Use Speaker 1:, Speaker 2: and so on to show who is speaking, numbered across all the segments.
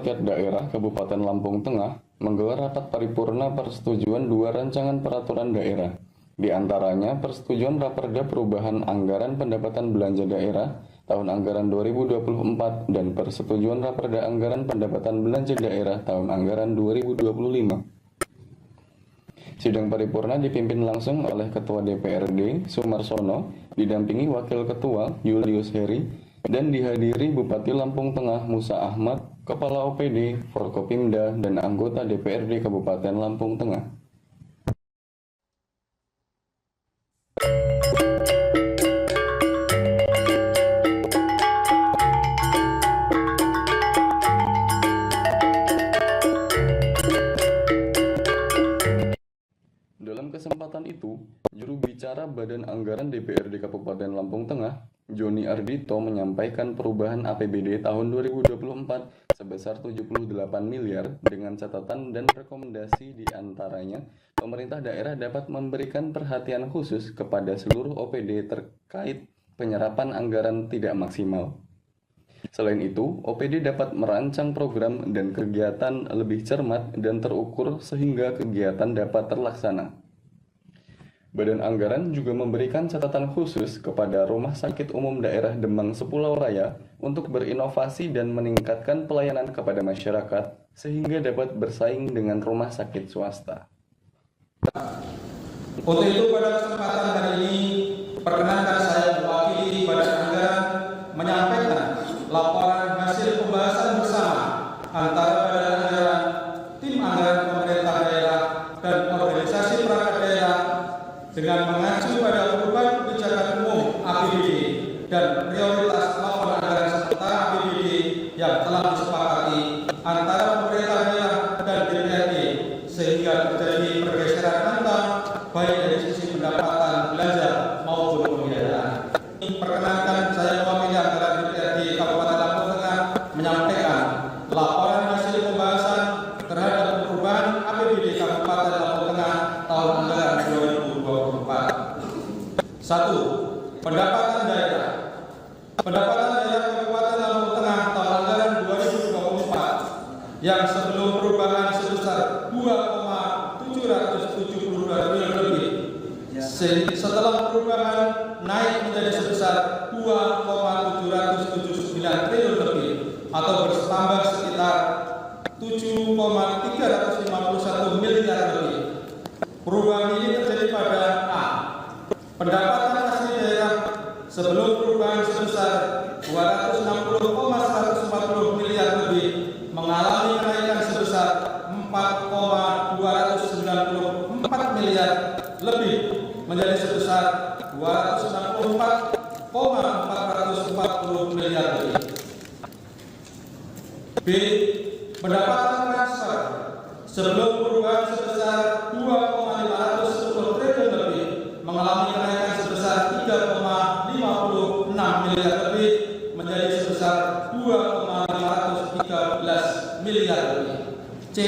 Speaker 1: Rakyat Daerah Kabupaten Lampung Tengah menggelar rapat paripurna persetujuan dua rancangan peraturan daerah. Di antaranya persetujuan Raperda Perubahan Anggaran Pendapatan Belanja Daerah tahun anggaran 2024 dan persetujuan Raperda Anggaran Pendapatan Belanja Daerah tahun anggaran 2025. Sidang paripurna dipimpin langsung oleh Ketua DPRD Sumarsono, didampingi Wakil Ketua Julius Heri, dan dihadiri Bupati Lampung Tengah Musa Ahmad, Kepala OPD, Forkopimda, dan anggota DPRD Kabupaten Lampung Tengah. Dalam kesempatan itu, juru bicara Badan Anggaran DPRD Kabupaten Lampung Tengah, Joni Ardito, menyampaikan perubahan APBD tahun 2024 sebesar 78 miliar dengan catatan dan rekomendasi di antaranya pemerintah daerah dapat memberikan perhatian khusus kepada seluruh OPD terkait penyerapan anggaran tidak maksimal. Selain itu, OPD dapat merancang program dan kegiatan lebih cermat dan terukur sehingga kegiatan dapat terlaksana. Badan Anggaran juga memberikan catatan khusus kepada Rumah Sakit Umum Daerah Demang Sepulau Raya untuk berinovasi dan meningkatkan pelayanan kepada masyarakat sehingga dapat bersaing dengan rumah sakit swasta.
Speaker 2: Untuk itu pada kesempatan hari ini, perkenankan saya mewakili Badan Anggaran menyampaikan laporan hasil pembahasan bersama antara Badan Anggaran, Tim Anggaran Pemerintah Daerah, dan organisasi perangkat daerah dengan mengacu pada perubahan kebijakan umum APBD dan prioritas laporan anggaran serta APBD yang telah disepakati antara pemerintah daerah dan DPRD sehingga terjadi pergeseran angka baik dari sisi pendapatan belanja maupun pembiayaan. Perkenankan saya mewakili anggaran DPRD Kabupaten Lampung Tengah menyampaikan laporan hasil pembahasan terhadap perubahan APBD Kabupaten Lampung Tengah tahun anggaran 2024. 1. Pendapatan daerah. Pendapatan daerah Kabupaten Lampung Tengah tahun anggaran 2024 yang sebelum perubahan sebesar 2,772 triliun lebih. Setelah perubahan naik menjadi sebesar 2,779 triliun lebih atau bertambah sekitar 7,351 miliar lebih. Perubahan ini terjadi pada A. Pendapatan asli daerah sebelum perubahan sebesar 260,140 miliar lebih mengalami kenaikan sebesar 4,294 miliar lebih menjadi sebesar 264,440 miliar lebih. B. Pendapatan transfer sebelum perubahan sebesar 2,510 triliun lebih mengalami kenaikan sebesar 3,56 miliar lebih menjadi sebesar 2,513 miliar lebih. C.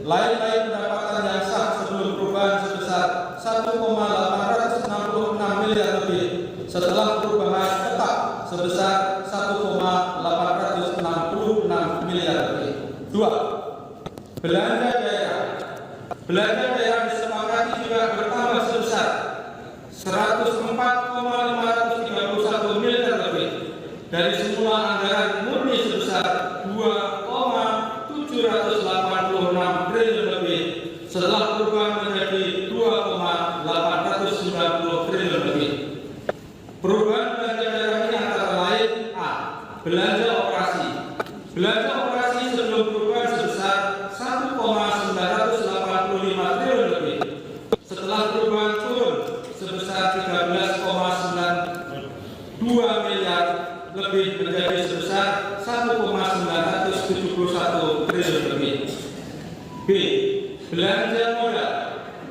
Speaker 2: Lain-lain pendapatan yang sah sebelum perubahan sebesar 1,866 miliar lebih setelah perubahan tetap sebesar 1,866 miliar lebih. 2. Belanja daerah. Belanja daerah disepakati juga bertambah sebesar 104,531 miliar lebih dari semula anggaran murni sebesar 2,786 triliun lebih setelah perubahan menjadi 2,890 triliun lebih. Perubahan belanja daerah ini antara lain A. Belanja operasi. Belanja operasi sebelum perubahan sebesar 1,985 triliun lebih setelah perubahan turun sebesar 13,92 miliar lebih menjadi sebesar 1,971 triliun lebih. B. Belanja modal.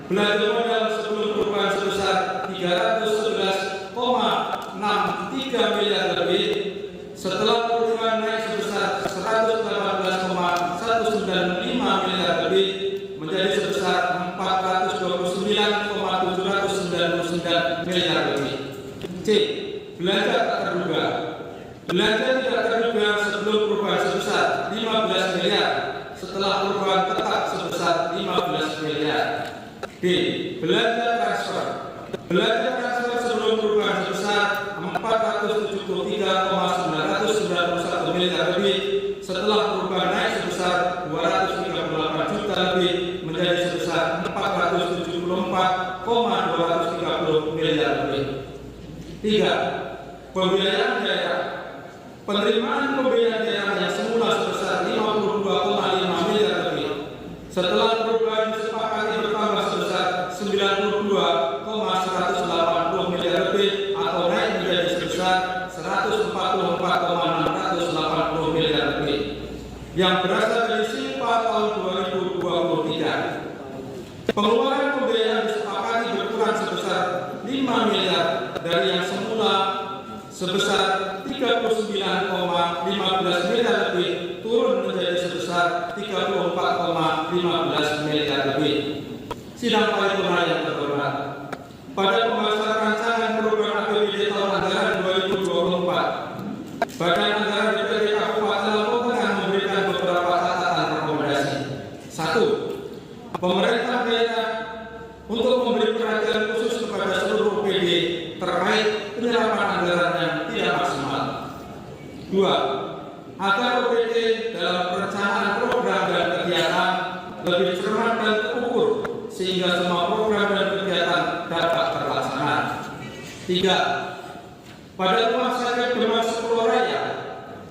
Speaker 2: Belanja modal sebelum perubahan sebesar 311,63 miliar lebih setelah perubahan naik sebesar 118,195 miliar lebih menjadi sebesar 429,799 miliar lebih. C. Belanja tak terduga. Belanja tidak terduga sebelum perubahan sebesar 15 miliar, setelah perubahan tetap sebesar 15 miliar. D. Belanja transfer. Belanja transfer sebelum perubahan sebesar 473,991 miliar lebih, setelah perubahan naik sebesar 238 juta lebih menjadi sebesar 474,230 miliar lebih. 3. Pembiayaan daerah. Penerimaan pembiayaan daerah yang semula sebesar 52,5 miliar lebih, setelah perubahan disepakati bertambah sebesar 92,180 miliar lebih atau naik menjadi sebesar 144,680 miliar lebih, yang berasal dari SIPA tahun 2023. Pengeluaran pembiayaan disepakati berkurang sebesar 5 miliar dari yang semula sebesar 39,15 miliar lebih turun menjadi sebesar 34,15 miliar lebih. Sidang paripurna yang terhormat, pada pembahasan rancangan perubahan APBD tahun anggaran 2024, Badan Anggaran DPRD Kabupaten Lampung Tengah memberikan beberapa catatan rekomendasi. 1. Pemerintah daerah untuk memberi perhatian khusus kepada seluruh OPD terkait penyerapan anggaran yang tidak maksimal. 2. Agar OPD dalam perencanaan program dan kegiatan lebih cermat dan terukur sehingga semua program dan kegiatan dapat terlaksana. 3. Pada rumah sakit Demak Sepuluh Raya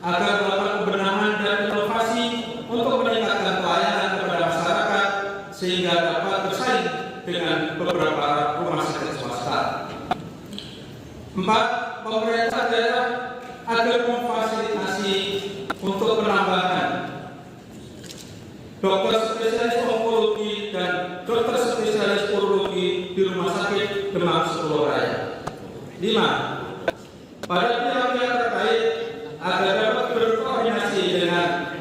Speaker 2: agar melakukan pembenahan dan inovasi untuk meningkatkan pelayanan kepada masyarakat sehingga dapat bersaing dengan beberapa rumah sakit swasta. 4. Pemerintah daerah agar memfasilitasi untuk penambahan dokter spesialis onkologi dan dokter spesialis urologi di rumah sakit Demak Sepuluh Raya. 5. Pada pihak-pihak terkait agar dapat berkoordinasi dengan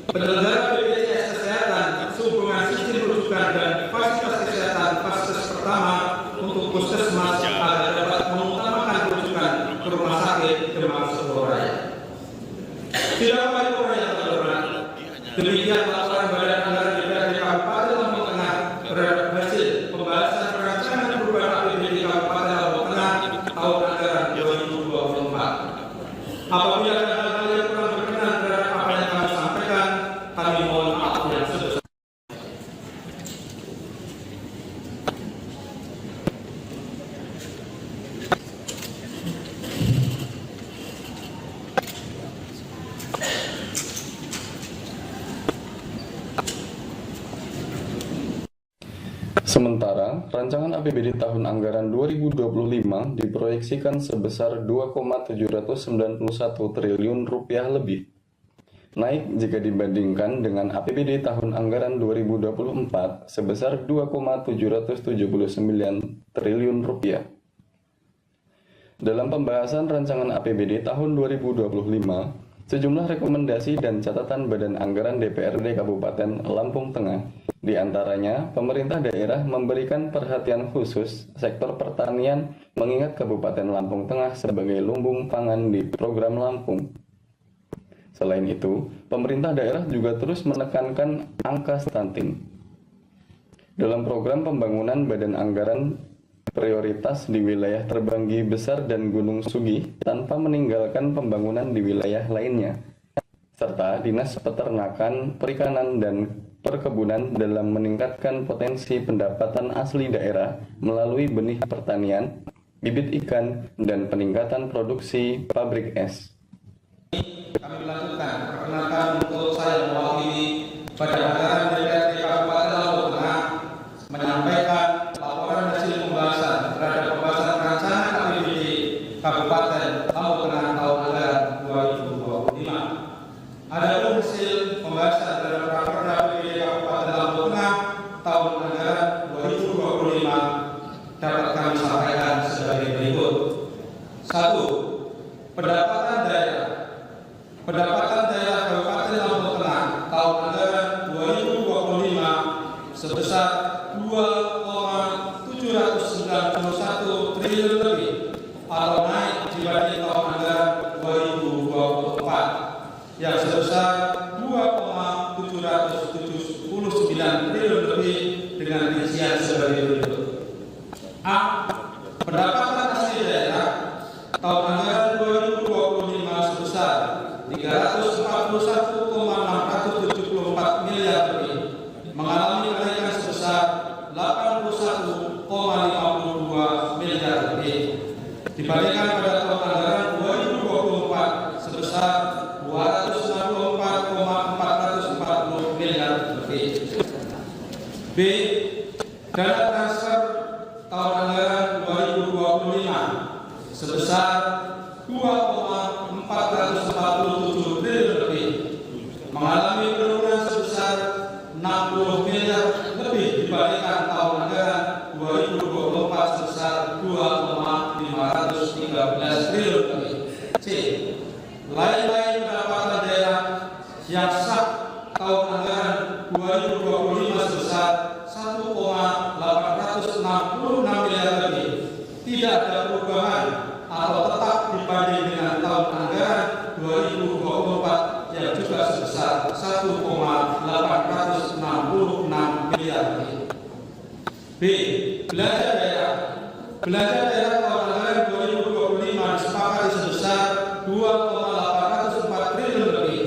Speaker 2: penyelenggara BPJS Kesehatan sehubungan sistem rujukan dan fasilitas kesehatan fase pertama untuk puskesmas agar dapat mengutamakan rujukan ke rumah sakit Demak Sepuluh Raya. Sidang paripurna yang terhormat, demikian laporan Badan Anggaran DPRD Kabupaten Lampung Tengah terhadap hasil pembahasan rancangan perubahan APBD Kabupaten Lampung Tengah tahun anggaran 2024. Apabila ada hal-hal yang kurang berkenan terhadap apa yang kami sampaikan, kami mohon maaf yang sebesar.
Speaker 1: Sementara, rancangan APBD tahun anggaran 2025 diproyeksikan sebesar 2,791 triliun rupiah lebih. Naik jika dibandingkan dengan APBD tahun anggaran 2024 sebesar 2,779 triliun rupiah. Dalam pembahasan rancangan APBD tahun 2025, sejumlah rekomendasi dan catatan Badan Anggaran DPRD Kabupaten Lampung Tengah, di antaranya pemerintah daerah memberikan perhatian khusus sektor pertanian mengingat Kabupaten Lampung Tengah sebagai lumbung pangan di program Lampung. Selain itu, pemerintah daerah juga terus menekankan angka stunting. Dalam program pembangunan Badan Anggaran prioritas di wilayah Terbanggi Besar dan Gunung Sugi tanpa meninggalkan pembangunan di wilayah lainnya, serta Dinas Peternakan, Perikanan, dan Perkebunan dalam meningkatkan potensi pendapatan asli daerah melalui benih pertanian, bibit ikan, dan peningkatan produksi pabrik es.
Speaker 2: Kami lanjutkan, perkenalkan untuk saya mewakili Badan Anggaran DPRD Kabupaten Lampung Tengah menyampaikan laporan hasil pembahasan terhadap pembahasan rancangan APBD Kabupaten Lampung Tengah tahun anggaran 2025. Adapun hasil pembahasan terhadap Raperda APBD Kabupaten Lampung Tengah tahun anggaran 2025 dapat kami sampaikan sebagai berikut. 1. Pendapatan daerah. Pendapatan daerah Kabupaten Lampung Tengah tahun anggaran 2025 sebesar 2,791 triliun lebih atau naik dibanding tahun anggaran 2024. Dana transfer tahun anggaran 2025 sebesar 2,447 triliun lebih, mengalami penurunan sebesar 60 miliar lebih dibandingkan tahun anggaran 2024 sebesar 2,513 triliun lebih. C. Lain-lain pendapatan daerah yang sah tahun anggaran 2025 sebesar 1,866 miliar lebih, tidak ada perubahan atau tetap dibanding dengan tahun anggaran 2024 yang juga sebesar 1,866 miliar lebih. B. Belanja daerah. Belanja daerah tahun anggaran 2025 disepakati sebesar 2,804 triliun lebih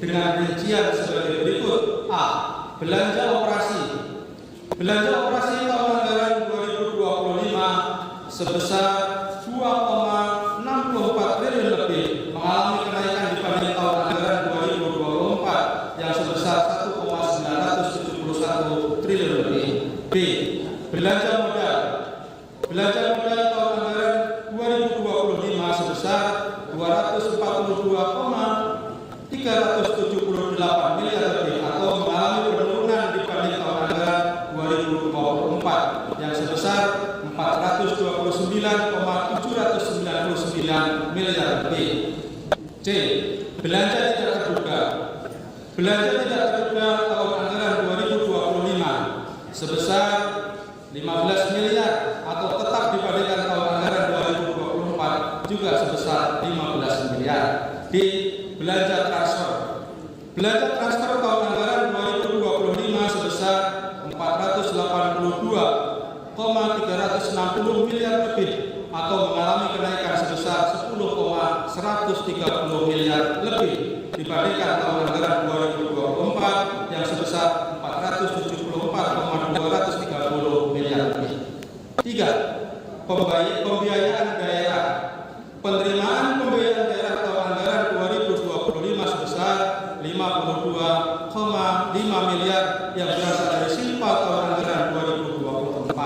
Speaker 2: dengan rincian sebagai berikut. A. Belanja operasi. Belanja operasi tahun anggaran 2025 sebesar 2,64 triliun lebih, mengalami kenaikan dibanding tahun anggaran 2024 yang sebesar 1,971 triliun lebih. B. Belanja modal. Belanja modal tahun anggaran 2025 sebesar 242,378 miliar lebih atau mengalami penurunan dibanding tahun anggaran 2024 yang sebesar 429,799 miliar lebih. C. Belanja tidak terduga. Belanja tidak terduga tahun anggaran 2025 sebesar 15 miliar atau tetap dibandingkan tahun anggaran 2024 juga sebesar 15 miliar. D. Belanja transfer. Belanja transfer tahun anggaran 2025 sebesar 482,360 miliar lebih atau mengalami kenaikan sebesar 10,130 miliar lebih dibandingkan tahun anggaran 2024 yang sebesar 474,230 miliar lebih. 3. Pembiayaan daerah. Penerimaan pembiayaan daerah tahun anggaran 2025 sebesar 52,5 miliar yang berasal dari silpa tahun anggaran 2024.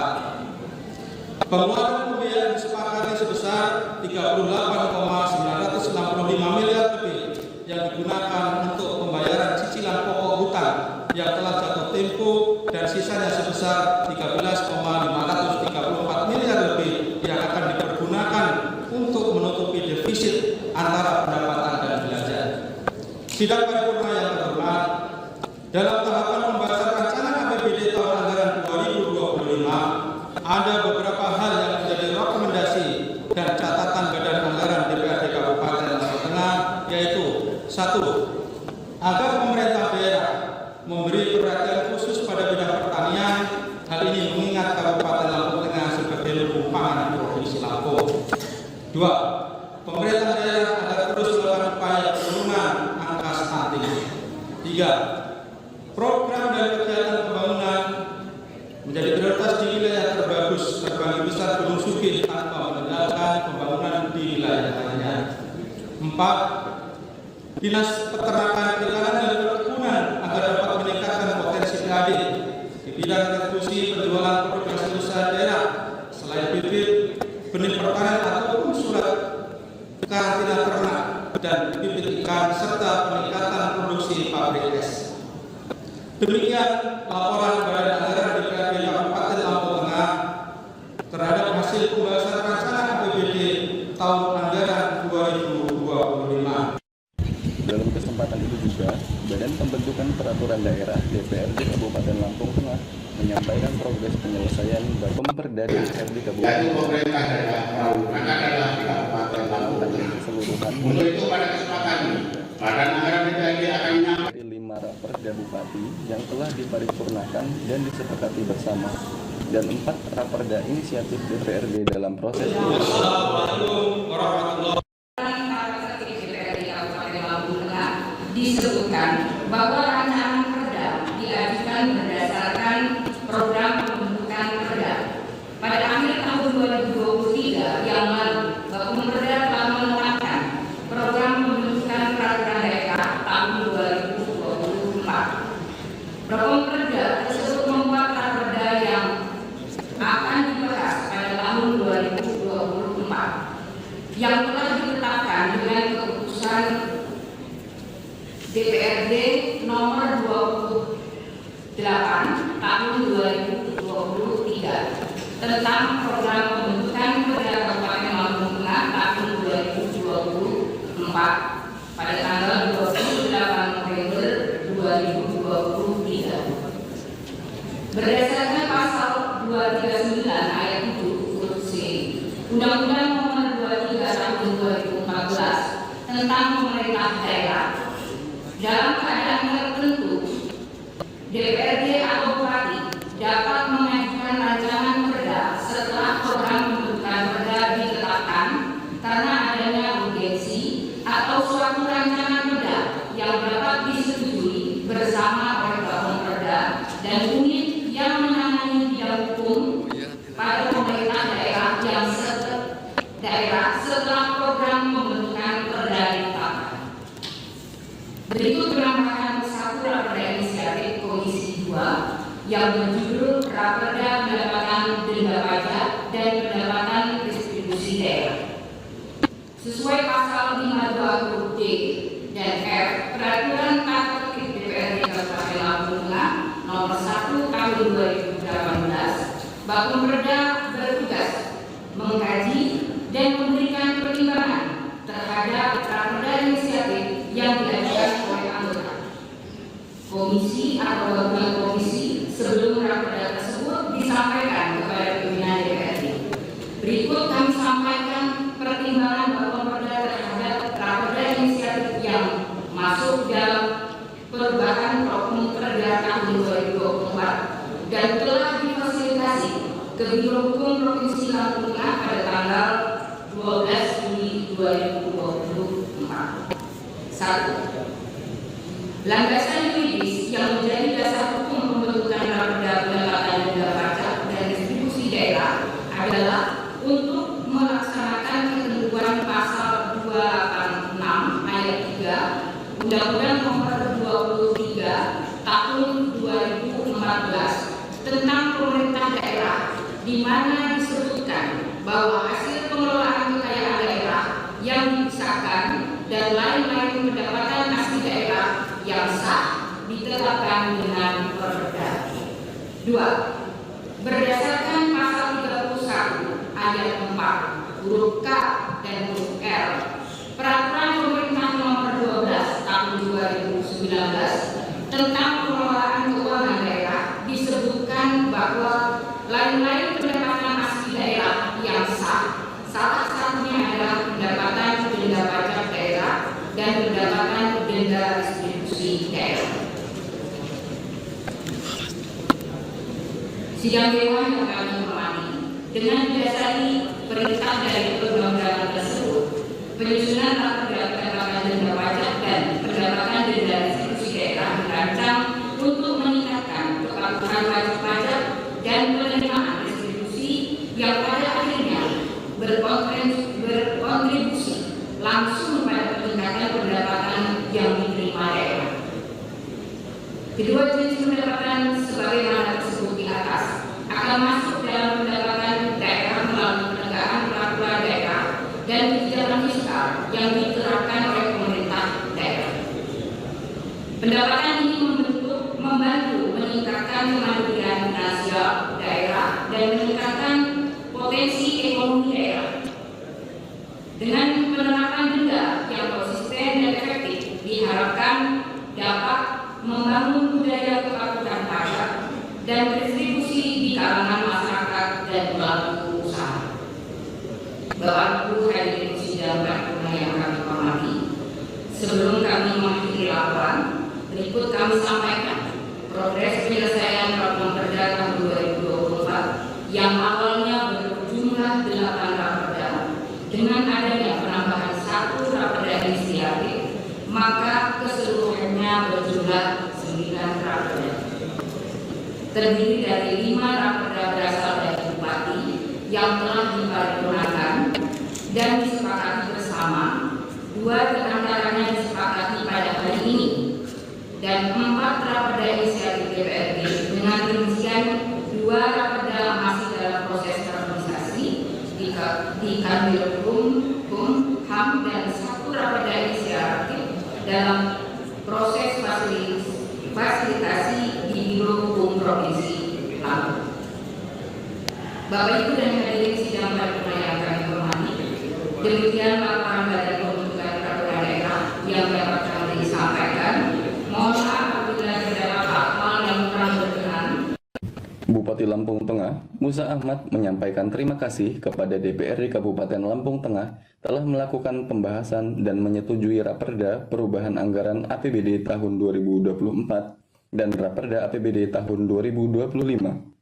Speaker 2: Pengeluaran pembiayaan disepakati sebesar 38,965 miliar lebih yang digunakan untuk pembayaran cicilan pokok hutang yang telah jatuh tempo dan sisanya sebesar 13,534 miliar lebih yang akan dipergunakan untuk menutupi defisit antara pendapatan dan belanja. Sidang paripurna yang terhormat, dalam tahapan pembahasan rancangan APBD tahun anggaran 2025 ada beberapa hal yang menjadi rekomendasi dan catatan Badan Anggaran DPRD Kabupaten Lampung Tengah, yaitu 1. Agar pemerintah daerah memberi perhatian khusus pada bidang pertanian, hal ini mengingat Kabupaten Lampung Tengah sebagai lumbung pangan Provinsi Lampung. 2. Pemerintah daerah agar terus melakukan upaya penurunan angka stunting. 3. Program dan kegiatan pembangunan menjadi prioritas di wilayah terbagus terbagi besar Gunung Sugih tanpa meninggalkan pembangunan di wilayah lainnya. 4. Dinas Peternakan, Perikanan dan Perkebunan agar dapat meningkatkan potensi PAD di bidang retribusi penjualan produk hasil usaha daerah selain bibit, benih pertanian ataupun surat karantina ternak dan bibit ikan serta peningkatan produksi pabrik es. Demikian laporan Badan Anggaran DPRD Kabupaten Lampung Tengah terhadap hasil pembahasan rancangan APBD tahun anggaran 2025.
Speaker 1: Dalam kesempatan itu juga, Badan Pembentukan Peraturan Daerah DPRD Kabupaten Lampung Tengah menyampaikan progres penyelesaian Pemperda DPRD Kabupaten
Speaker 3: pemerintah daerah Lampung adalah di Kabupaten Lampung Tengah.
Speaker 1: keseluruhan.
Speaker 3: Untuk itu pada kesempatan ini, Badan Anggaran DPRD akan menyampaikan
Speaker 1: Dari 5 raperda bupati yang telah diparipurnakan dan disepakati bersama, dan 4 raperda inisiatif DPRD dalam proses
Speaker 2: Assalamualaikum warahmatullahi
Speaker 4: disebutkan bahwa rancangan perda diajukan berdasarkan program pembentukan perda. Pada akhir tahun 2023 yang lalu, Bapumperda telah menetapkan program pembentukan peraturan daerah tahun 2024. Bapumperda tersebut membuat raperda yang tentang program pembentukan Perda Kabupaten Lampung Tengah tahun 2024 pada tanggal 28 November 2023. Berdasarkan pasal 239 ayat 7 huruf C Undang-Undang Nomor 23 Tahun 2014 tentang pemerintah daerah, dalam keadaan tertentu DPRD atau Bupati dapat mengajukan rancangan perda setelah program pembentukan perda ditetapkan karena adanya urgensi atau suatu rancangan perda yang dapat disetujui bersama oleh Badan Perda dan unit yang menangani bidang hukum pada pemerintah daerah setelah program pembentukan perda ditetapkan. Berikut penambahan satu raperda inisiatif Komisi 2 yang berjudul Raperda Pendapatan Denda Pajak dan Pendapatan Distribusi Daerah. Sesuai pasal 52 huruf D dan F Peraturan Tata Tertib DPRD Kabupaten Lampung Tengah Nomor 1 Tahun 2018, Bapumperda bertugas mengkaji dan memberikan pertimbangan terhadap raperda inisiatif yang diajukan oleh anggota komisi atau gabungan komisi sebelum raperda tersebut disampaikan kepada pimpinan DPRD. Berikut kami sampaikan pertimbangan Bapumperda terhadap raperda inisiatif yang masuk dalam perubahan Program Perda tahun 2024 dan telah difasilitasi ke Biro Hukum Provinsi Lampung Tengah pada tanggal 12 Juli 2024. 1. Landasan yuridis yang menjadi dasar hukum pembentukan raperda pendapatan denda pajak dan distribusi daerah adalah untuk melaksanakan ketentuan pasal 286 ayat 3 Undang-Undang Nomor 23 Tahun 2014 tentang pemerintah daerah, di mana disebutkan bahwa hasil pengelolaan kekayaan daerah yang dipisahkan dan lain-lain pendapatan asli daerah yang sah ditetapkan dengan perda. 2. Berdasarkan pasal 31 ayat 4 huruf K dan huruf L Peraturan Pemerintah Nomor 12 Tahun 2019 tentang pengelolaan keuangan daerah disebutkan bahwa lain-lain pendapatan asli daerah yang sah, salah satunya adalah pendapatan denda pajak daerah dan pendapatan denda distribusi daerah. Sidang Dewan yang kami hormati, dengan didasari perintah dari perundang-undangan tersebut, penyusunan raperda pendapatan denda pajak dan pendapatan denda distribusi daerah dirancang untuk meningkatkan kepatuhan wajib pajak dan penerimaan distribusi yang pada akhirnya berkontribusi langsung pada peningkatan pendapatan yang diterima daerah. Kedua jenis pendapatan sebagaimana tersebut di atas akan masuk dalam pendapatan daerah melalui penegakan peraturan daerah dan kebijakan fiskal yang diterapkan oleh pemerintah daerah. Pendapatan ini membantu meningkatkan kemandirian finansial daerah dan meningkatkan potensi ekonomi daerah. Dengan penerapan denda yang konsisten dan efektif diharapkan dapat membangun budaya kepatuhan pajak dan distribusi di kalangan masyarakat dan pelaku usaha. Bapak Ibu hadirin sidang paripurna yang kami hormati, sebelum kami mengakhiri laporan, berikut kami sampaikan progres penyelesaian program perda tahun 2024 yang awalnya berjumlah 8 raperda. Dengan adanya penambahan 1 raperda inisiatif, maka keseluruhannya berjumlah 9 raperda. Terdiri dari 5 raperda berasal dari Bupati yang telah diparipurnakan dan disepakati bersama, 2 diantaranya disepakati pada hari ini, dan 4 raperda inisiatif DPRD dengan rincian 2 raperda masih dalam proses harmonisasi di Kanwil Hukum, HAM, dan 1 raperda inisiatif dalam proses fasilitasi di Biro Hukum Provinsi Lampung. Bapak Ibu dan hadirin sidang paripurna yang kami hormati, demikian laporan Badan Pembentukan Peraturan Daerah yang dapat kami sampaikan. Mohon maaf apabila terdapat hal yang kurang berkenan.
Speaker 1: Bupati Lampung Tengah, Musa Ahmad menyampaikan terima kasih kepada DPRD Kabupaten Lampung Tengah telah melakukan pembahasan dan menyetujui Raperda Perubahan Anggaran APBD tahun 2024 dan Raperda APBD tahun 2025.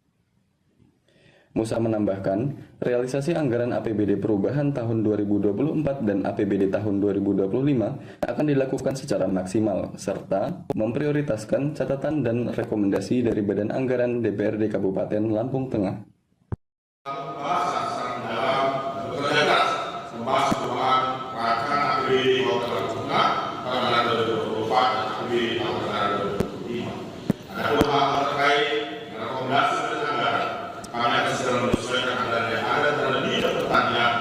Speaker 1: Musa menambahkan, realisasi anggaran APBD perubahan tahun 2024 dan APBD tahun 2025 akan dilakukan secara maksimal, serta memprioritaskan catatan dan rekomendasi dari Badan Anggaran DPRD Kabupaten Lampung Tengah.
Speaker 3: Pembahasan secara mendalam bekerja keras membahas perubahan rancangan APBD Kabupaten Lampung Tengah tahun 2024 dan APBD tahun 2025. Adapun hal terkait dengan rekomendasi dan anggaran, kami akan segera menyesuaikan anggaran yang ada terhadap bidang pertanian,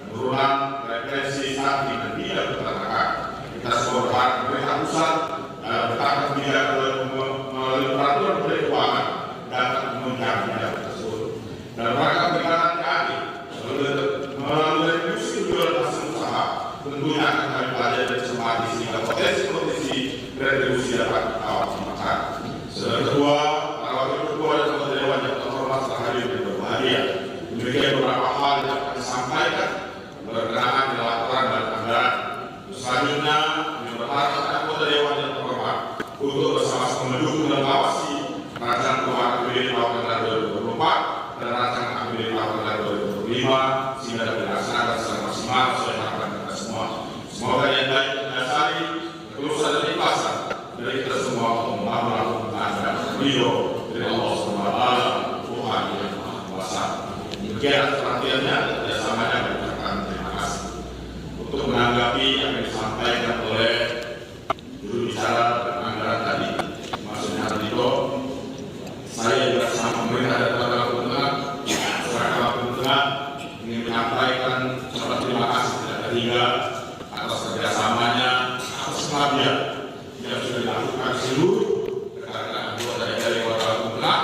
Speaker 3: penurunan referensi sapi dan bidang peternakan. Kita semua berharap pemerintah pusat bertanggung bidang melalui peraturan Menteri Keuangan dapat menunjang bidang tersebut. Dan mereka berikan adil melalui retribusi penjualan hasil usaha, tentunya akan kami pelajari dan cermati sehingga potensi retribusi dapat dimaksimalkan. Kedua, para wakil ketua dan anggota dewan yang terhormat telah hadir dan berbahagia. Demikian beberapa hal yang akan disampaikan berkenaan dengan laporan dan anggaran. Selanjutnya, kami berharap anggota dewan yang terhormat untuk bersama-sama mendukung dan mengawasi rancangan perubahan APBD tahun 2024 dan rancangan APBD tahun 2025 sehingga dapat dilaksanakan secara maksimal sesuai harapan kita semua. Semoga yang baik mendasari ketulusan dan ikhlasan dari kita semua untuk membangun dan ridho dari Allah SWT, Tuhan yang Maha Kuasa. Demikian perhatiannya dan kerjasamanya, mengucapkan terima kasih. Untuk menanggapi yang disampaikan oleh juru bicara dan anggaran tadi, Mas Joni Ardhito, saya juga sama pemerintah dan Kota Lampung Tengah, masyarakat Lampung Tengah ingin menyampaikan ucapan terima kasih tidak terhingga atas kerjasamanya, atas pengabdian yang sudah dilakukan seluruh rekan-rekan anggota DPRD Kota Lampung Tengah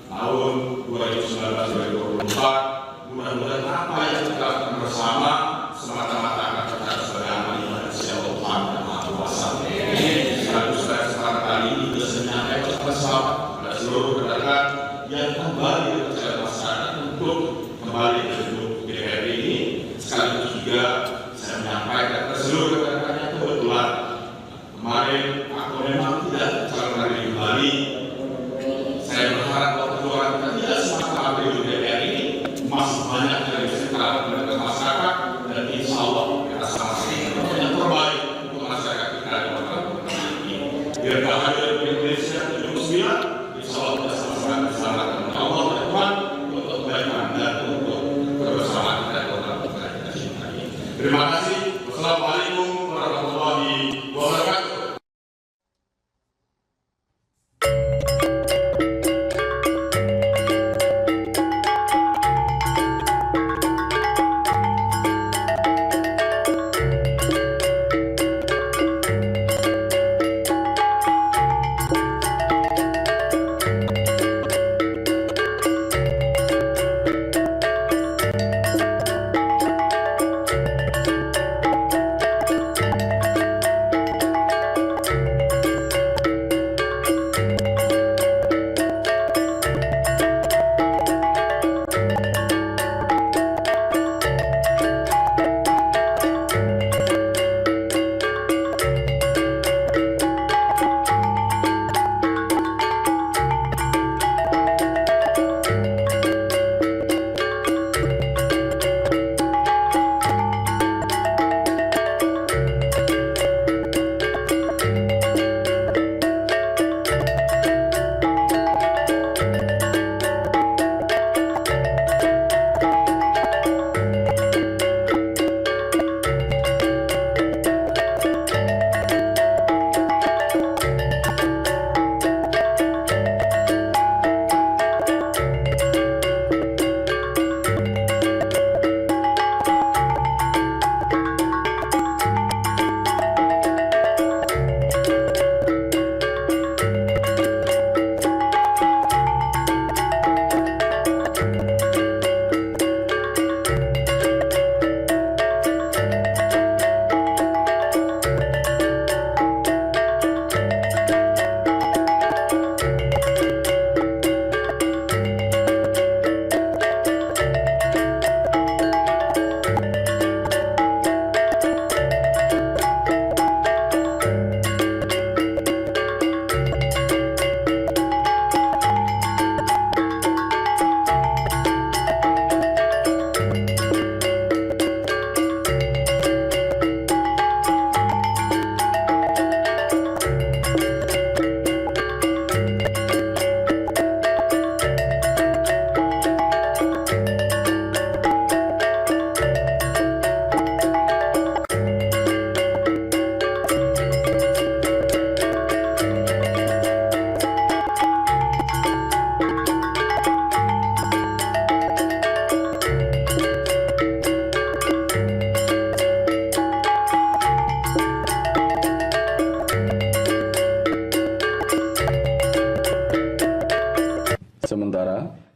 Speaker 3: tahun 2019-2024. Mudah-mudahan apa yang kita lakukan bersama semata-mata akan tercatat sebagai amal ibadah sisi Allah Tuhan yang Maha Kuasa. Sekaligus saya sekarang kali ini bisa menyampaikan pesan pada seluruh rekan-rekan yang kembali ke masyarakat untuk kembali ke gedung DPRD ini. Sekaligus juga saya menyampaikan ke seluruh rekan-rekan yang kebetulan kemarin atau memang tidak calon lagi kembali. Saya berharap bahwa perjuangan kita tidak semata-mata di DPR ini masih banyak yang bisa kita lakukan ke masyarakat, dan insya Allah kita sama-sama yang terbaik untuk masyarakat kita di Kota Lampung Tengah ini. Biar bahagia di Indonesia 79, insya Allah kita sama-sama bisa melakukan Allah dan Tuhan untuk kebaikan dan untuk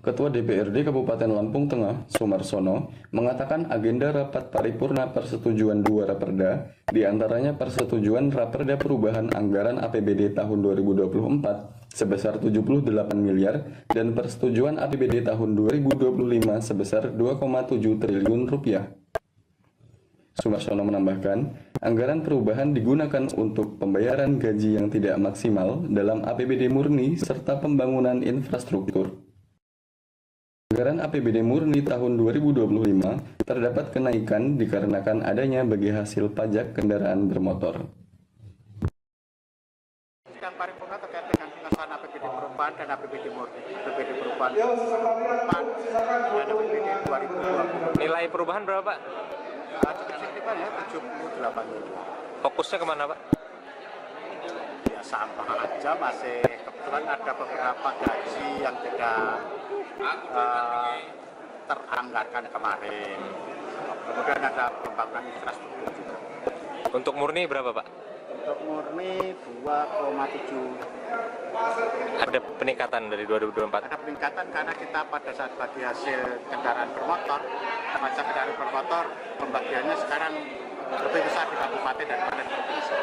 Speaker 1: Ketua DPRD Kabupaten Lampung Tengah, Sumarsono, mengatakan agenda rapat paripurna persetujuan 2 raperda, diantaranya persetujuan raperda perubahan anggaran APBD tahun 2024 sebesar 78 miliar dan persetujuan APBD tahun 2025 sebesar 2,7 triliun rupiah. Sumarsono menambahkan, anggaran perubahan digunakan untuk pembayaran gaji yang tidak maksimal dalam APBD murni serta pembangunan infrastruktur. Anggaran APBD murni tahun 2025 terdapat kenaikan dikarenakan adanya bagi hasil pajak kendaraan bermotor.
Speaker 5: Sidang paripurna terkait dengan pengesahan APBD perubahan dan APBD murni. APBD perubahan dan APBD 2020.
Speaker 6: Nilai perubahan berapa, Pak?
Speaker 5: Cukup signifikan ya, 78 miliar.
Speaker 6: Fokusnya kemana, Pak?
Speaker 5: Ya sama aja, masih kebetulan ada beberapa gaji yang tidak teranggarkan kemarin. Kemudian ada pembangunan infrastruktur juga.
Speaker 6: Untuk murni berapa, Pak?
Speaker 5: Untuk murni 2,7.
Speaker 6: Ada peningkatan dari 2024?
Speaker 5: Ada peningkatan karena kita pada saat bagi hasil kendaraan bermotor, pajak kendaraan bermotor pembagiannya sekarang lebih besar di kabupaten daripada di provinsi.